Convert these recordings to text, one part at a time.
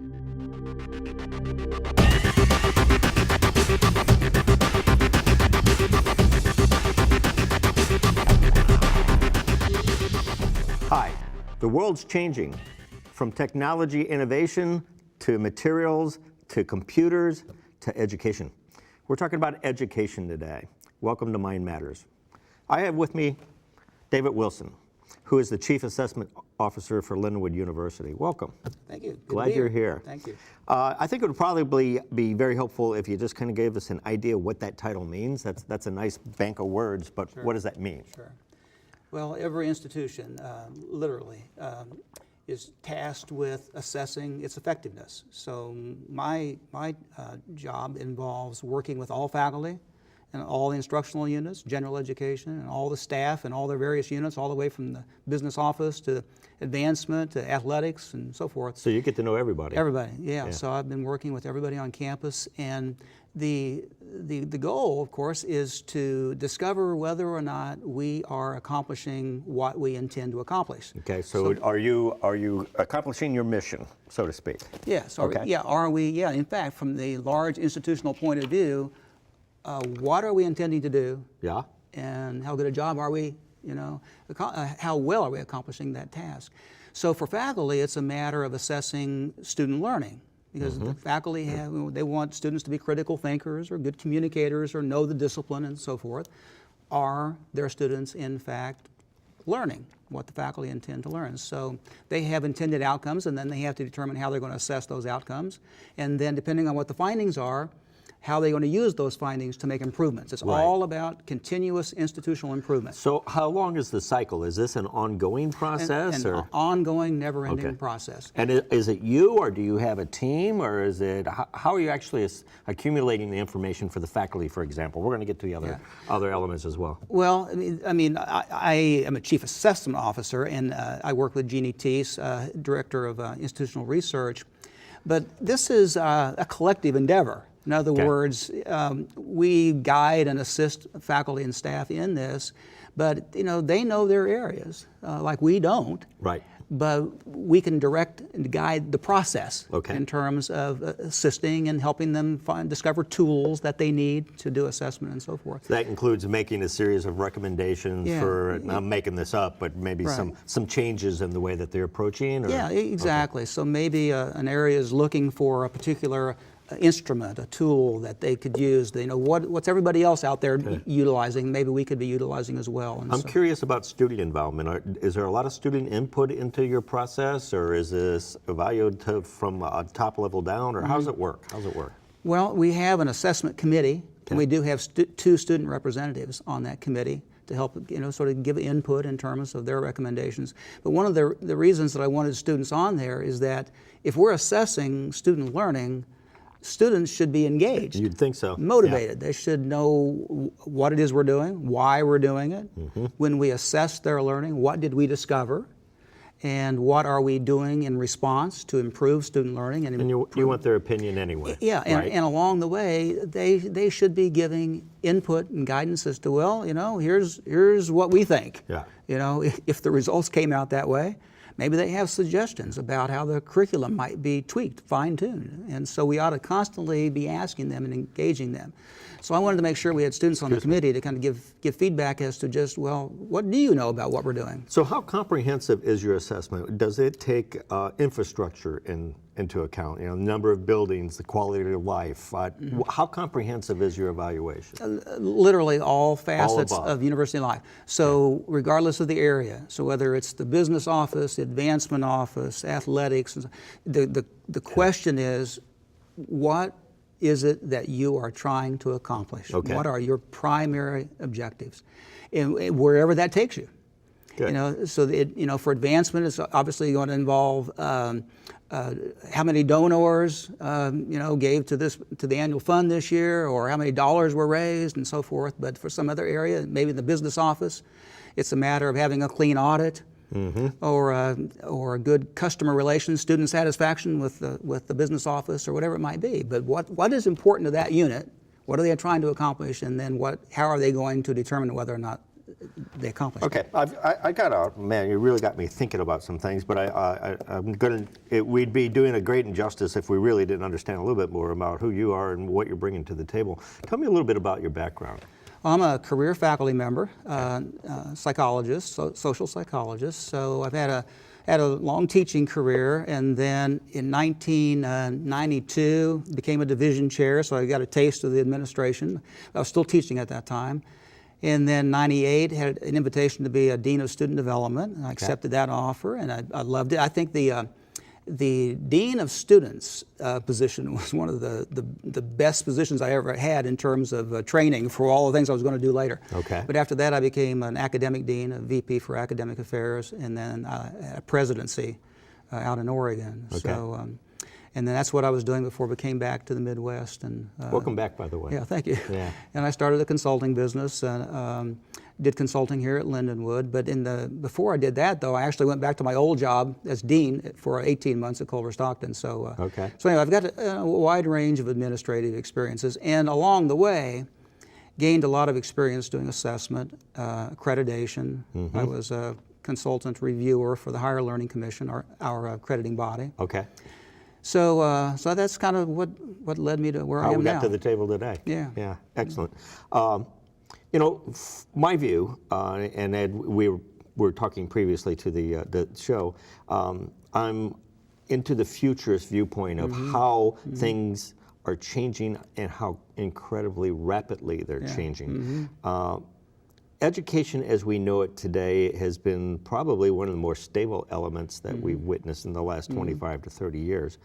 Hi, the world's changing from technology innovation to materials to computers to education. We're talking about education today. Welcome to Mind Matters. I have with me David Wilson, who is the Chief Assessment Officer for Lindenwood University. Welcome. Thank you. Glad you're here. Thank you. I think it would probably be very helpful if you just kind of gave us an idea what that title means. That's a nice bank of words, but Sure. What does that mean? Sure. Well, every institution, literally, is tasked with assessing its effectiveness. So my job involves working with all faculty and all the instructional units, general education, and all the staff and all their various units, all the way from the business office to advancement to athletics and so forth. So you get to know everybody. Everybody, yeah. So I've been working with everybody on campus, and the goal, of course, is to discover whether or not we are accomplishing what we intend to accomplish. Okay, so are you accomplishing your mission, so to speak? Yes. Okay. Are we? Yeah. In fact, from the large institutional point of view, what are we intending to do? Yeah. And how good a job are we? How well are we accomplishing that task? So for faculty, it's a matter of assessing student learning, because the faculty they want students to be critical thinkers or good communicators or know the discipline and so forth. Are their students in fact learning what the faculty intend to learn? So they have intended outcomes, and then they have to determine how they're going to assess those outcomes, and then depending on what the findings are, how they're going to use those findings to make improvements. It's all about continuous institutional improvement. So how long is the cycle? Is this an ongoing process? An ongoing, never-ending process. And is it you, or do you have a team, or is it, how are you actually accumulating the information for the faculty, for example? We're going to get to the other elements as well. Well, I am a Chief Assessment Officer, and I work with Jeannie Teese, Director of Institutional Research. But this is a collective endeavor. In other words, we guide and assist faculty and staff in this, but they know their areas, like we don't. Right. But we can direct and guide the process in terms of assisting and helping them discover tools that they need to do assessment and so forth. That includes making a series of recommendations for, I'm making this up, but maybe some changes in the way that they're approaching? Or? Yeah, exactly. So maybe an area is looking for a particular instrument, a tool that they could use. What's everybody else out there utilizing? Maybe we could be utilizing as well. And I'm curious about student involvement. Is there a lot of student input into your process, or is this evaluative from a top level down, or how does it work? Well, we have an assessment committee, and we do have two student representatives on that committee to help sort of give input in terms of their recommendations. But one of the reasons that I wanted students on there is that if we're assessing student learning, students should be engaged. You'd think so. Motivated. They should know what it is we're doing, why we're doing it. When we assess their learning, what did we discover? And what are we doing in response to improve student learning? And you want their opinion anyway. Yeah, and along the way, they should be giving input and guidance as to, well, here's what we think. Yeah. If the results came out that way, maybe they have suggestions about how the curriculum might be tweaked, fine-tuned. And so we ought to constantly be asking them and engaging them. So I wanted to make sure we had students on the committee to kind of give feedback as to just, well, what do you know about what we're doing? So how comprehensive is your assessment? Does it take infrastructure into account? Number of buildings, the quality of life. How comprehensive is your evaluation? Literally all facets of university life. So regardless of the area, so whether it's the business office, the advancement office, athletics, the question is, what is it that you are trying to accomplish? What are your primary objectives? And wherever that takes you. Good. So for advancement, it's obviously going to involve how many donors gave to the annual fund this year, or how many dollars were raised, and so forth. But for some other area, maybe in the business office, it's a matter of having a clean audit, or a good customer relations, student satisfaction with the business office, or whatever it might be. But what is important to that unit? What are they trying to accomplish? And then how are they going to determine whether or not they accomplish. Okay, I got man, you really got me thinking about some things, but we'd be doing a great injustice if we really didn't understand a little bit more about who you are and what you're bringing to the table. Tell me a little bit about your background. I'm a career faculty member, psychologist, social psychologist. So I've had a long teaching career, and then in 1992 became a division chair, so I got a taste of the administration. I was still teaching at that time. And then 98 had an invitation to be a dean of student development, and I accepted that offer, and I loved it. I think the dean of students position was one of the best positions I ever had in terms of training for all the things I was going to do later. Okay. But after that, I became an academic dean, a VP for academic affairs, and then a presidency out in Oregon. Okay. So, and then that's what I was doing before I came back to the Midwest. And welcome back, by the way. Yeah, thank you. Yeah. And I started a consulting business and did consulting here at Lindenwood. But before I did that, though, I actually went back to my old job as dean for 18 months at Culver Stockton. So, okay. So anyway, I've got a wide range of administrative experiences, and along the way, gained a lot of experience doing assessment, accreditation. Mm-hmm. I was a consultant reviewer for the Higher Learning Commission, our accrediting body. Okay. So, so that's kind of what led me to where I am now. How we got to the table today. Yeah. Yeah, excellent. You know, my view, and Ed, we were talking previously to the show, I'm into the futurist viewpoint of how things are changing and how incredibly rapidly they're changing. Education as we know it today has been probably one of the more stable elements that we've witnessed in the last 25 to 30 years.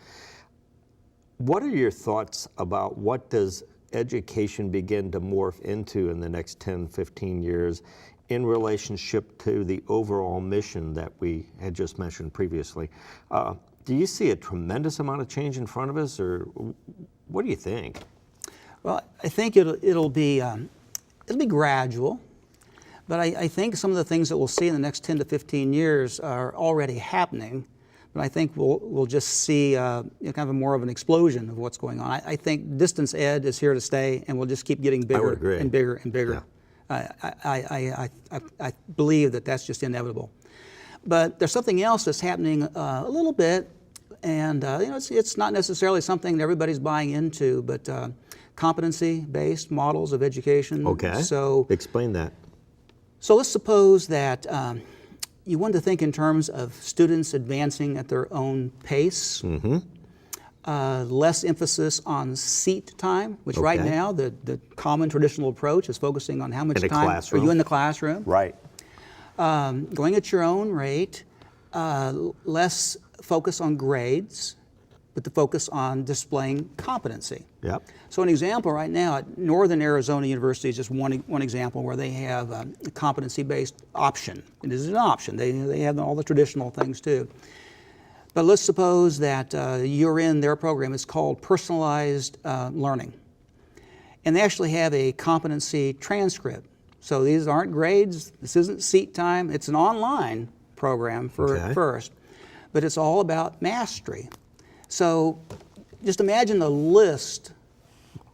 What are your thoughts about what does education begin to morph into in the next 10, 15 years in relationship to the overall mission that we had just mentioned previously? Do you see a tremendous amount of change in front of us, or what do you think? Well, I think it'll be gradual. But I think some of the things that we'll see in the next 10 to 15 years are already happening. But I think we'll just see kind of more of an explosion of what's going on. I think distance ed is here to stay, and we'll just keep getting bigger and bigger and bigger. Yeah. I believe that that's just inevitable. But there's something else that's happening a little bit, and you know, it's not necessarily something that everybody's buying into, but competency-based models of education. Okay. So explain that. So let's suppose that you want to think in terms of students advancing at their own pace, less emphasis on seat time, which right now the common traditional approach is focusing on how much time are you in the classroom. Right. Going at your own rate, less focus on grades, but the focus on displaying competency. Yep. So an example right now at Northern Arizona University is just one example where they have a competency-based option. It is an option. They have all the traditional things too. But let's suppose that you're in their program. It's called personalized learning. And they actually have a competency transcript. So these aren't grades. This isn't seat time. It's an online program first. But it's all about mastery. So just imagine the list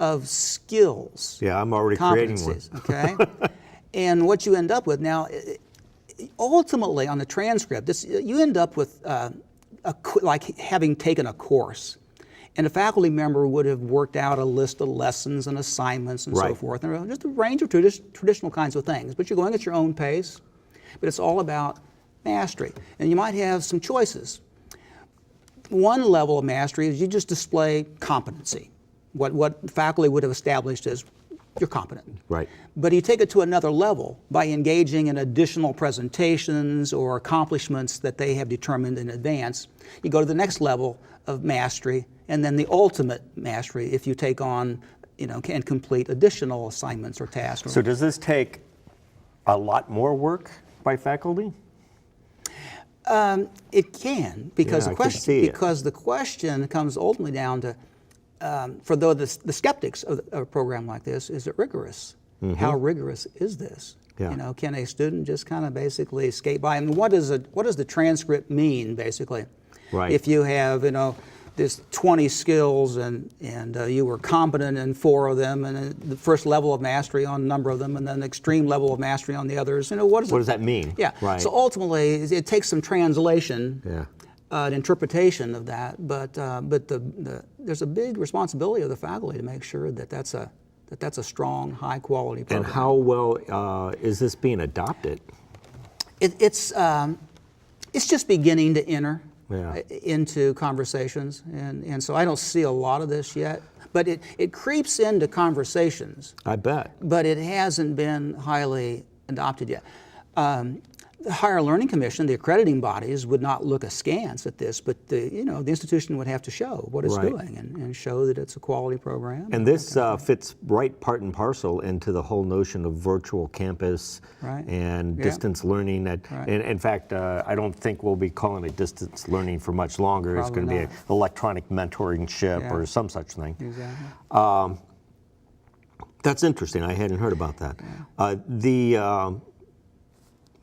of skills. Yeah, I'm already creating one. Okay? And what you end up with now, ultimately on the transcript, you end up with like having taken a course. And a faculty member would have worked out a list of lessons and assignments and so forth, and just a range of traditional kinds of things. But you're going at your own pace, but it's all about mastery. And you might have some choices. One level of mastery is you just display competency. What faculty would have established is you're competent. Right. But you take it to another level by engaging in additional presentations or accomplishments that they have determined in advance. You go to the next level of mastery, and then the ultimate mastery if you take on, and complete additional assignments or tasks. So does this take a lot more work by faculty? It can, because the question comes ultimately down to, for the skeptics of a program like this, is it rigorous? How rigorous is this? Yeah. Can a student just kind of basically skate by? I mean, what does the transcript mean, basically? Right. If you have, there's 20 skills and you were competent in 4 of them, and the first level of mastery on a number of them, and then extreme level of mastery on the others. What does that mean? Yeah. Right. So ultimately, it takes some translation, an interpretation of that, but there's a big responsibility of the faculty to make sure that that's a strong, high quality program. And how well is this being adopted? It's just beginning to enter Yeah. into conversations, and so I don't see a lot of this yet, but it creeps into conversations. I bet. But it hasn't been highly adopted yet. The Higher Learning Commission, the accrediting bodies, would not look askance at this, but the institution would have to show what it's Right. doing and show that it's a quality program. And this fits right part and parcel into the whole notion of virtual campus Right. and Yeah. distance learning. Right. And in fact, I don't think we'll be calling it distance learning for much longer. It's Probably going to be not. an electronic mentorship Yeah. or some such thing. Exactly. That's interesting. I hadn't heard about that. The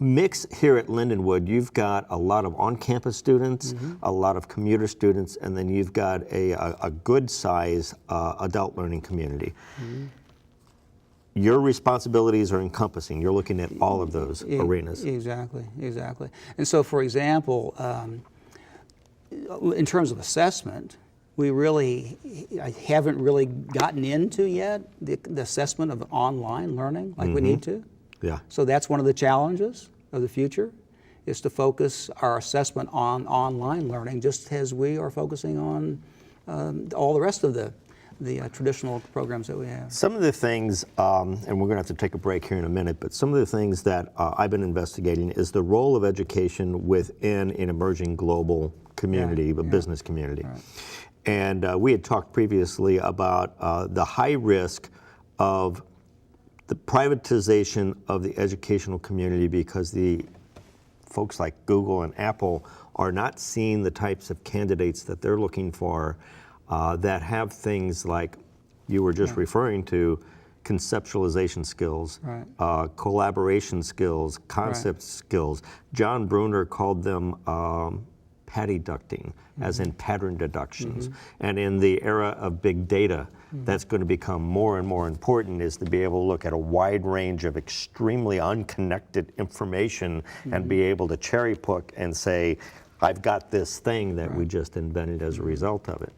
mix here at Lindenwood, you've got a lot of on-campus students, a lot of commuter students, and then you've got a good size adult learning community. Your responsibilities are encompassing. You're looking at all of those arenas. Exactly. And so, for example, in terms of assessment, I haven't really gotten into yet the assessment of online learning like we need to. Yeah. So that's one of the challenges of the future, is to focus our assessment on online learning, just as we are focusing on all the rest of the traditional programs that we have. Some of the things, and we're going to have to take a break here in a minute, but some of the things that I've been investigating is the role of education within an emerging global community, a business community. Right. And we had talked previously about the high risk of the privatization of the educational community because the folks like Google and Apple are not seeing the types of candidates that they're looking for that have things like you were just referring to, conceptualization skills, Right. collaboration skills, concept skills. John Bruner called them patty ducting, as in pattern deductions. And in the era of big data, that's going to become more and more important, is to be able to look at a wide range of extremely unconnected information and be able to cherry pick and say, I've got this thing that we just invented as a result of it.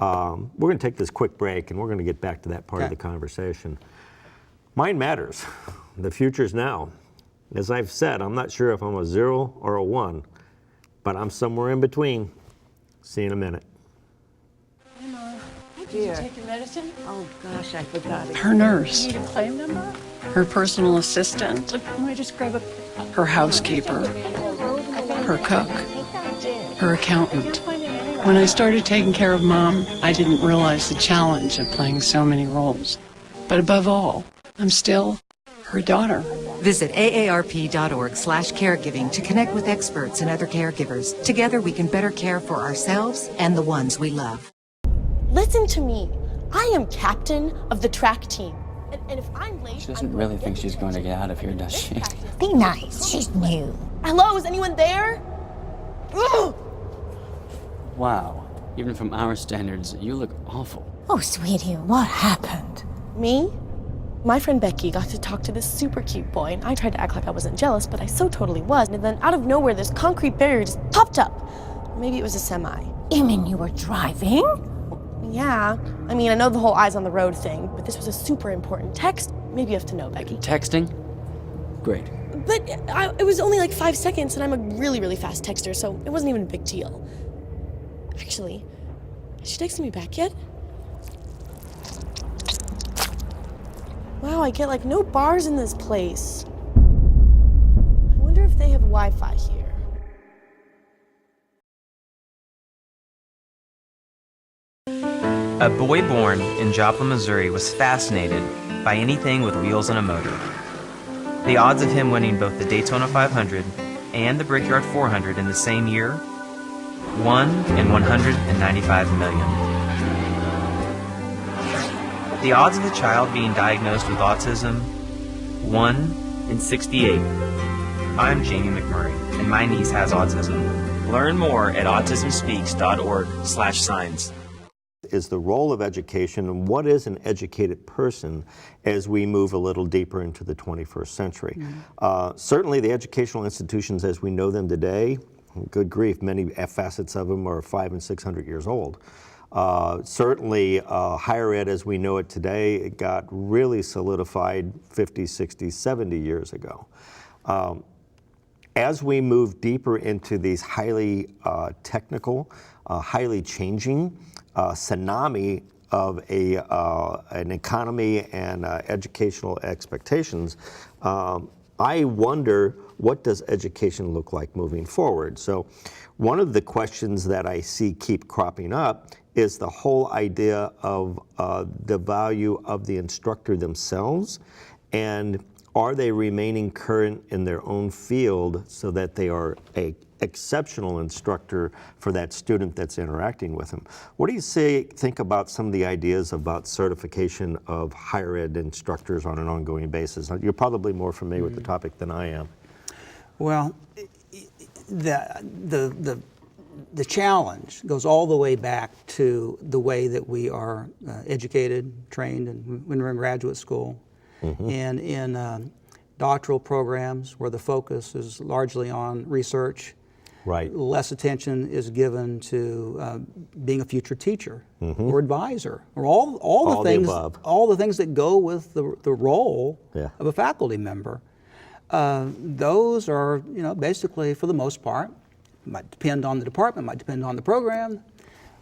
We're going to take this quick break and we're going to get back to that part of the conversation. Mind matters. The future's now. As I've said, I'm not sure if I'm a 0 or a 1, but I'm somewhere in between. See you in a minute. Did you take your medicine? Oh gosh, I forgot it. Her nurse. You need a claim number? Her personal assistant. Let me just grab a... Her housekeeper. Her cook. Her accountant. When I started taking care of Mom, I didn't realize the challenge of playing so many roles. But above all, I'm still her daughter. Visit aarp.org/caregiving to connect with experts and other caregivers. Together we can better care for ourselves and the ones we love. Listen to me. I am captain of the track team. And if I'm late... She doesn't really think she's going to get out of here, does she? Be nice. She's new. Hello, is anyone there? Ugh! Wow. Even from our standards, you look awful. Oh, sweetie, what happened? Me? My friend Becky got to talk to this super cute boy, and I tried to act like I wasn't jealous, but I so totally was. And then out of nowhere, this concrete barrier just popped up. Maybe it was a semi. You mean you were driving? Yeah. I mean, I know the whole eyes on the road thing, but this was a super important text. Maybe you have to know, Becky. Texting? Great. But it was only like 5 seconds, and I'm a really, really fast texter, so it wasn't even a big deal. Actually, has she texted me back yet? Wow, I get like no bars in this place. I wonder if they have Wi-Fi here. A boy born in Joplin, Missouri was fascinated by anything with wheels and a motor. The odds of him winning both the Daytona 500 and the Brickyard 400 in the same year, 1 in 195 million. The odds of a child being diagnosed with autism, 1 in 68. I'm Jamie McMurray, and my niece has autism. Learn more at autismspeaks.org/signs. Is the role of education and what is an educated person as we move a little deeper into the 21st century. Certainly the educational institutions as we know them today, good grief, many facets of them are 500 and 600 years old. Certainly higher ed as we know it today, it got really solidified 50, 60, 70 years ago. As we move deeper into these highly technical, highly changing, tsunami of an economy and educational expectations, I wonder what does education look like moving forward. So one of the questions that I see keep cropping up is the whole idea of the value of the instructor themselves, and are they remaining current in their own field so that they are an exceptional instructor for that student that's interacting with them. What do you think about some of the ideas about certification of higher ed instructors on an ongoing basis? You're probably more familiar with the topic than I am. Well, the challenge goes all the way back to the way that we are educated, trained, and when we're in graduate school, and in doctoral programs where the focus is largely on research. Right. Less attention is given to being a future teacher or advisor, or all the things, all the things that go with the role of a faculty member. Those are, basically for the most part, might depend on the department, might depend on the program,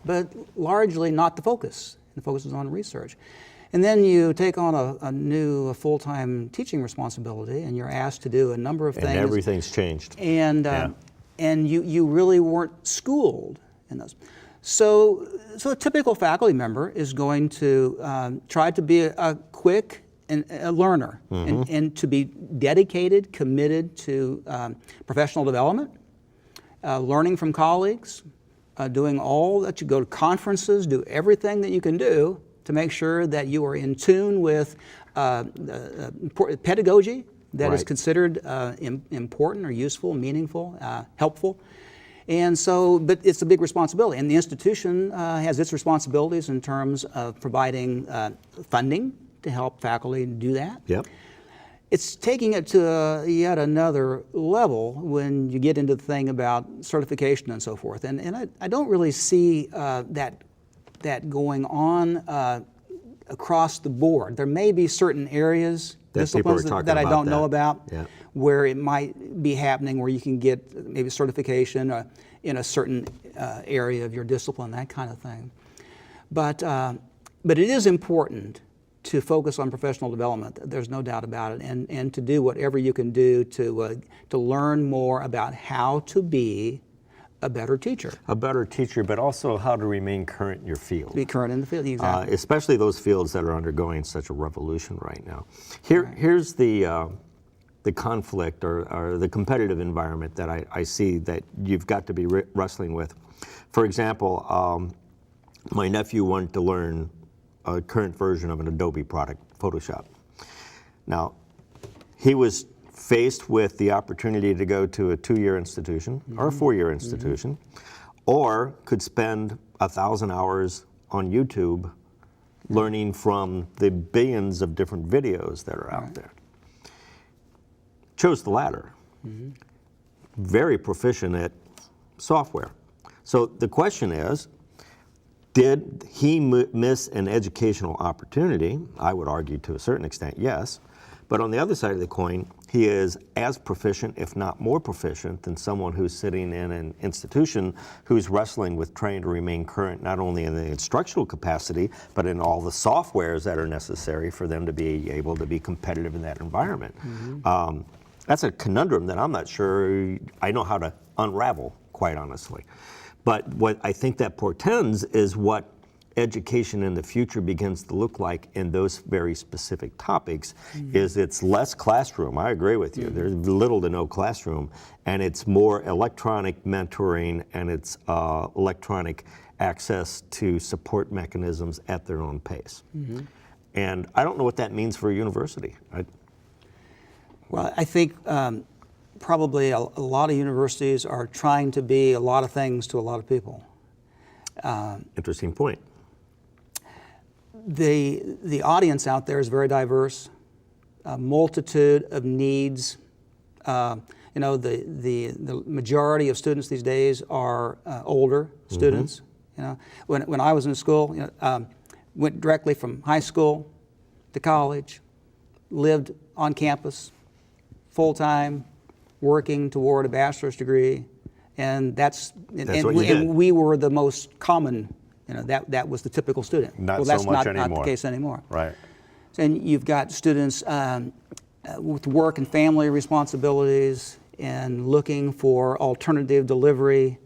but largely not the focus. The focus is on research. And then you take on a new full-time teaching responsibility, and you're asked to do a number of things. And everything's changed. And you really weren't schooled in those. So a typical faculty member is going to try to be a quick and a learner, and to be dedicated, committed to professional development, learning from colleagues, doing all that. You go to conferences, do everything that you can do to make sure that you are in tune with pedagogy that is considered important or useful, meaningful, helpful. And so, but it's a big responsibility. And the institution has its responsibilities in terms of providing funding to help faculty do that. Yep. It's taking it to yet another level when you get into the thing about certification and so forth. And I don't really see that going on across the board. There may be certain areas, disciplines that I don't know about, where it might be happening, where you can get maybe certification in a certain area of your discipline, that kind of thing. But it is important to focus on professional development. There's no doubt about it, and to do whatever you can do to learn more about how to be a better teacher. A better teacher, but also how to remain current in your field. Be current in the field, exactly. Especially those fields that are undergoing such a revolution right now. Here's the conflict or the competitive environment that I see that you've got to be wrestling with. For example, my nephew wanted to learn a current version of an Adobe product, Photoshop. Now, he was faced with the opportunity to go to a 2-year institution or a 4-year institution, or could spend 1,000 hours on YouTube learning from the billions of different videos that are out there. Chose the latter. Very proficient at software. So the question is, did he miss an educational opportunity? I would argue to a certain extent, yes. But on the other side of the coin, he is as proficient, if not more proficient, than someone who's sitting in an institution who's wrestling with trying to remain current, not only in the instructional capacity, but in all the softwares that are necessary for them to be able to be competitive in that environment. That's a conundrum that I'm not sure I know how to unravel, quite honestly. But what I think that portends is what education in the future begins to look like in those very specific topics is it's less classroom. I agree with you. There's little to no classroom, and it's more electronic mentoring, and it's electronic access to support mechanisms at their own pace. And I don't know what that means for a university. Well, I think probably a lot of universities are trying to be a lot of things to a lot of people. Interesting point. The audience out there is very diverse, a multitude of needs. You know, the majority of students these days are older students. You know, when I was in school, you know, went directly from high school to college, lived on campus, full time, working toward a bachelor's degree, and and we were the most common. You know, that was the typical student. Not well, so that's much not anymore. the case anymore. Right. And you've got students with work and family responsibilities and looking for alternative delivery,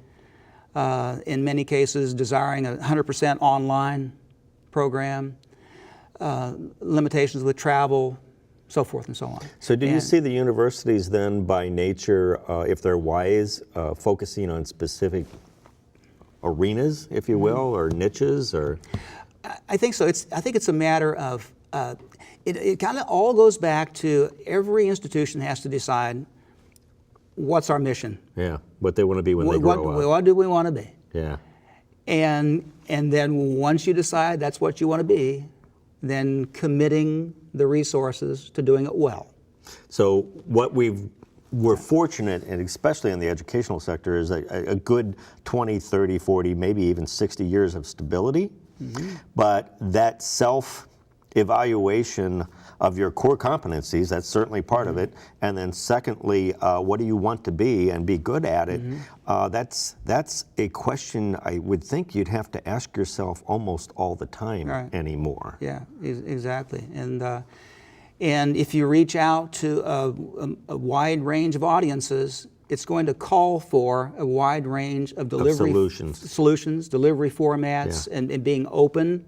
in many cases desiring a 100% online program, limitations with travel, so forth and so on. So do you see the universities then by nature, if they're wise, focusing on specific arenas, if you will, or niches, or? I think so. I think it's a matter of, it kind of all goes back to every institution has to decide what's our mission. Yeah, what they want to be when they grow up. What do we want to be? Yeah. And then once you decide that's what you want to be, then committing the resources to doing it well. So what we're fortunate, and especially in the educational sector, is a good 20, 30, 40, maybe even 60 years of stability. But that self-evaluation of your core competencies, that's certainly part of it. And then secondly, what do you want to be and be good at it? That's a question I would think you'd have to ask yourself almost all the time anymore. Yeah, exactly. And if you reach out to a wide range of audiences, it's going to call for a wide range of delivery solutions, delivery formats, and being open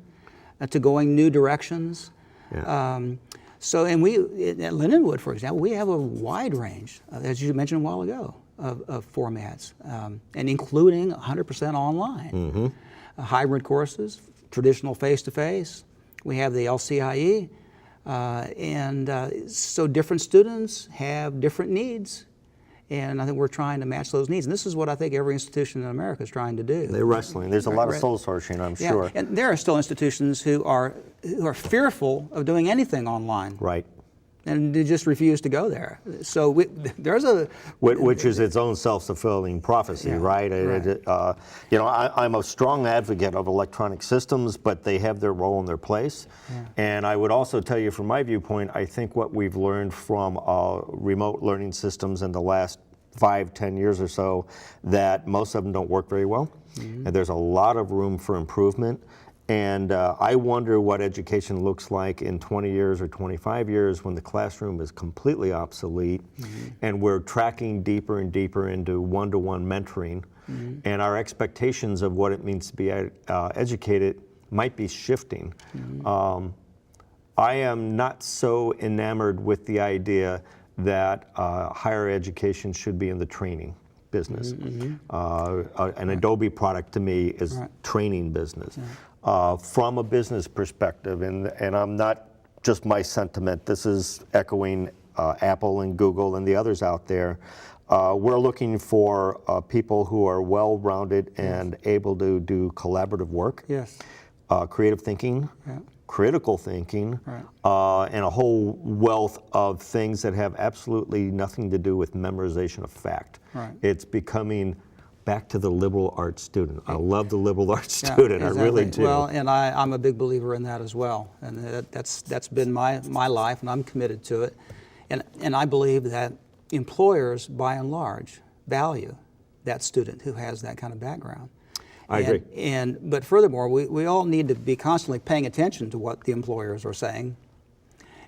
to going new directions. And we at Lindenwood, for example, we have a wide range, as you mentioned a while ago, of formats, and including 100% online, hybrid courses, traditional face-to-face. We have the LCIE, so different students have different needs. And I think we're trying to match those needs. And this is what I think every institution in America is trying to do. They're wrestling. There's a lot of soul searching, I'm sure. And there are still institutions who are fearful of doing anything online. Right. And they just refuse to go there. So there's a... Which is its own self-fulfilling prophecy, right? You know, I'm a strong advocate of electronic systems, but they have their role and their place. And I would also tell you from my viewpoint, I think what we've learned from remote learning systems in the last 5-10 years or so, that most of them don't work very well. And there's a lot of room for improvement. And I wonder what education looks like in 20 years or 25 years when the classroom is completely obsolete and we're tracking deeper and deeper into one-to-one mentoring. And our expectations of what it means to be educated might be shifting. I am not so enamored with the idea that higher education should be in the training business. An Adobe product to me is training business. From a business perspective, and I'm not just my sentiment, this is echoing Apple and Google and the others out there. We're looking for people who are well-rounded and able to do collaborative work, creative thinking, critical thinking, and a whole wealth of things that have absolutely nothing to do with memorization of fact. It's becoming back to the liberal arts student. I love the liberal arts student, exactly. I really do. Well, and I'm a big believer in that as well. And that's been my life, and I'm committed to it. And I believe that employers, by and large, value that student who has that kind of background. I agree. But furthermore, we all need to be constantly paying attention to what the employers are saying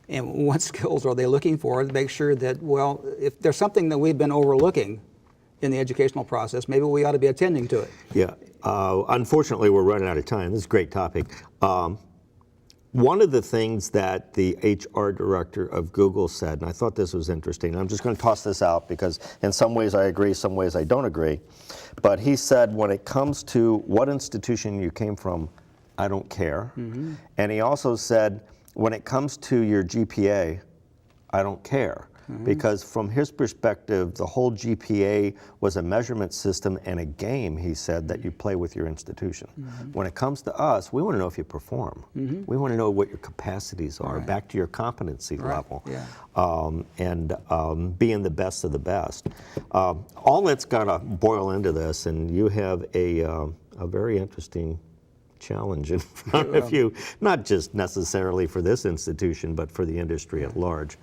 and what skills are they looking for to make sure that, well, if there's something that we've been overlooking in the educational process, maybe we ought to be attending to it. Yeah. Unfortunately, we're running out of time. This is a great topic. One of the things that the HR director of Google said, and I thought this was interesting, I'm just going to toss this out because in some ways I agree, some ways I don't agree, but he said when it comes to what institution you came from, I don't care. And he also said when it comes to your GPA, I don't care. because from his perspective, the whole GPA was a measurement system and a game, he said, that you play with your institution. When it comes to us, we want to know if you perform. We want to know what your capacities are, back to your competency level, and being the best of the best. All that's got to boil into this, and you have a very interesting challenge in front of you, not just necessarily for this institution, but for the industry at large.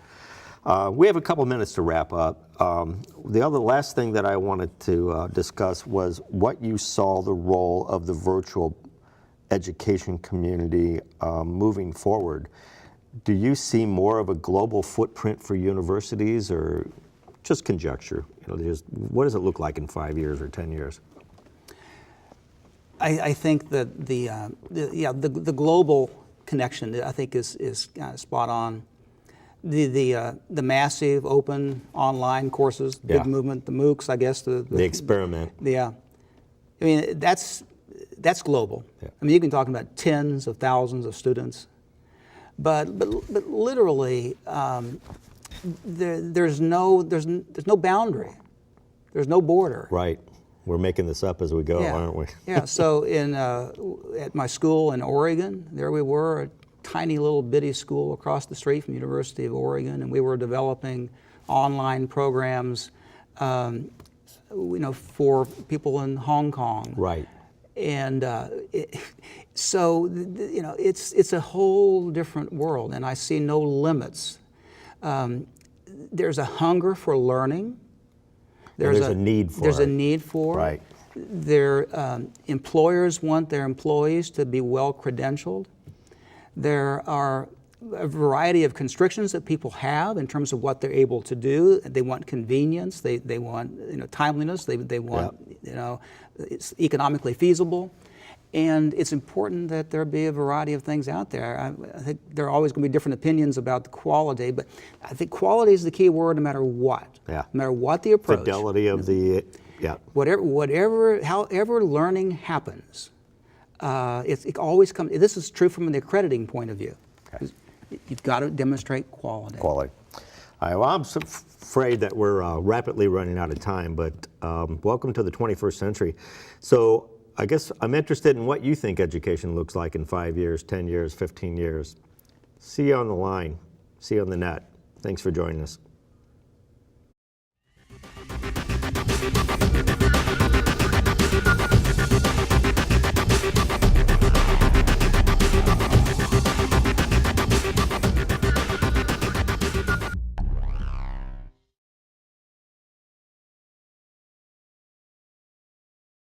We have a couple minutes to wrap up. The last thing that I wanted to discuss was what you saw the role of the virtual education community moving forward. Do you see more of a global footprint for universities, or just conjecture? You know, what does it look like in 5 years or 10 years? I think that the global connection, I think, is spot on. The massive open online courses, big movement, the MOOCs, I guess. The experiment. I mean, that's global. I mean, you can talk about tens of thousands of students, but literally, there's no boundary, there's no border. Right. We're making this up as we go, aren't we? So at my school in Oregon, there we were, a tiny little bitty school across the street from the University of Oregon, and we were developing online programs, for people in Hong Kong. Right. And it's a whole different world, and I see no limits. There's a hunger for learning. There's a need for There's it. a need for Right. it. Employers want their employees to be well credentialed. There are a variety of constrictions that people have in terms of what they're able to do. They want convenience. They want timeliness. They want it's economically feasible. And it's important that there be a variety of things out there. I think there are always going to be different opinions about the quality, but I think quality is the key word no matter what. No matter what the approach. Fidelity of the, however learning happens, it always comes, this is true from the accrediting point of view. You've got to demonstrate quality. All right, well, I'm afraid that we're rapidly running out of time, but welcome to the 21st century. So I guess I'm interested in what you think education looks like in 5 years, 10 years, 15 years. See you on the line. See you on the net. Thanks for joining us.